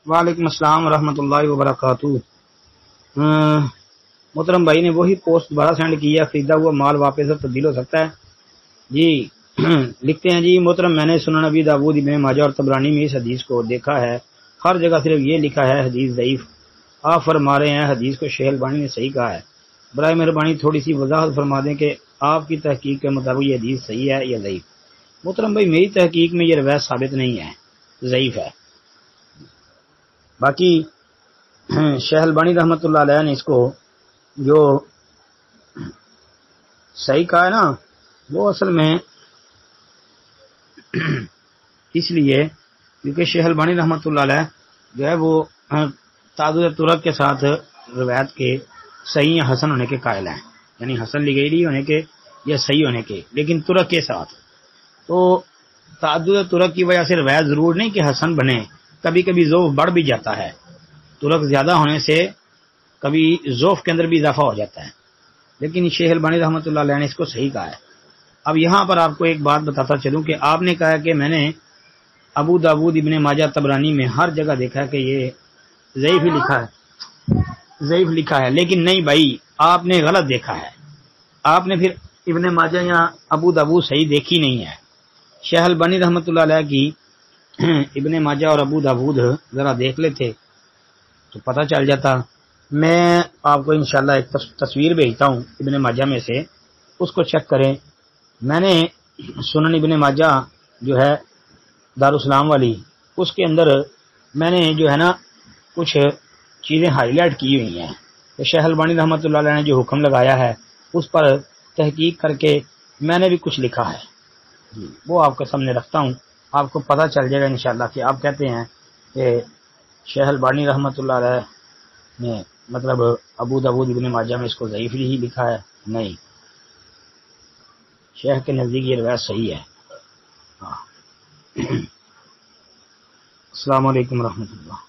وعلیکم السلام ورحمۃ اللہ وبرکاتہ۔ محترم بھائی نے وہی پوسٹ دوبارہ سینڈ کی ہے، خریدا ہوا مال واپس اب تبدیل ہو سکتا ہے؟ جی لکھتے ہیں جی محترم، میں نے سنن ابی داؤد ابن ماجہ اور طبرانی میں اس حدیث کو دیکھا ہے، ہر جگہ صرف یہ لکھا ہے حدیث ضعیف۔ آپ فرما رہے ہیں حدیث کو شیخ البانی نے صحیح کہا ہے، برائے مہربانی تھوڑی سی وضاحت فرما دیں کہ آپ کی تحقیق کے مطابق یہ حدیث صحیح ہے یا ضعیف؟ محترم بھائی میری تحقیق میں یہ روایت ثابت نہیں ہے، ضعیف ہے۔ باقی شیخ البانی رحمۃ اللہ علیہ نے اس کو جو صحیح کہا ہے نا، وہ اصل میں اس لیے کیونکہ شیخ البانی رحمۃ اللہ علیہ جو ہے وہ تعدد طرق کے ساتھ روایت کے صحیح یا حسن ہونے کے قائل ہیں، یعنی حسن لغیری ہونے کے یا صحیح ہونے کے، لیکن طرق کے ساتھ۔ تو تعدد طرق کی وجہ سے روایت ضرور نہیں کہ حسن بنے، کبھی کبھی ضعف بڑھ بھی جاتا ہے، طرق زیادہ ہونے سے کبھی ضعف کے اندر بھی اضافہ ہو جاتا ہے، لیکن شیخ البانی رحمۃ اللہ علیہ نے اس کو صحیح کہا ہے۔ اب یہاں پر آپ کو ایک بات بتاتا چلوں کہ آپ نے کہا کہ میں نے ابو داود ابن ماجہ طبرانی میں ہر جگہ دیکھا کہ یہ ضعیف ہی لکھا ہے، ضعیف لکھا ہے، لیکن نہیں بھائی، آپ نے غلط دیکھا ہے، آپ نے پھر ابن ماجہ یا ابو داود صحیح دیکھی نہیں ہے۔ شیخ البانی رحمۃ اللہ علیہ کی ابن ماجہ اور ابو داود ذرا دیکھ لیتے تو پتہ چل جاتا۔ میں آپ کو انشاءاللہ ایک تصویر بھیجتا ہوں ابن ماجہ میں سے، اس کو چیک کریں۔ میں نے سنن ابن ماجہ جو ہے دارالسلام والی، اس کے اندر میں نے جو ہے نا کچھ چیزیں ہائی لائٹ کی ہوئی ہیں کہ شیخ البانی رحمۃ اللہ علیہ نے جو حکم لگایا ہے اس پر تحقیق کر کے میں نے بھی کچھ لکھا ہے، وہ آپ کے سامنے رکھتا ہوں، آپ کو پتہ چل جائے گا انشاءاللہ کہ آپ کہتے ہیں کہ شیخ البانی رحمۃ اللہ علیہ نے مطلب ابو داود ابن ماجہ میں اس کو ضعیف ہی لکھا ہے، نہیں، شیخ کے نزدیک یہ روایت صحیح ہے۔ السلام علیکم ورحمۃ اللہ۔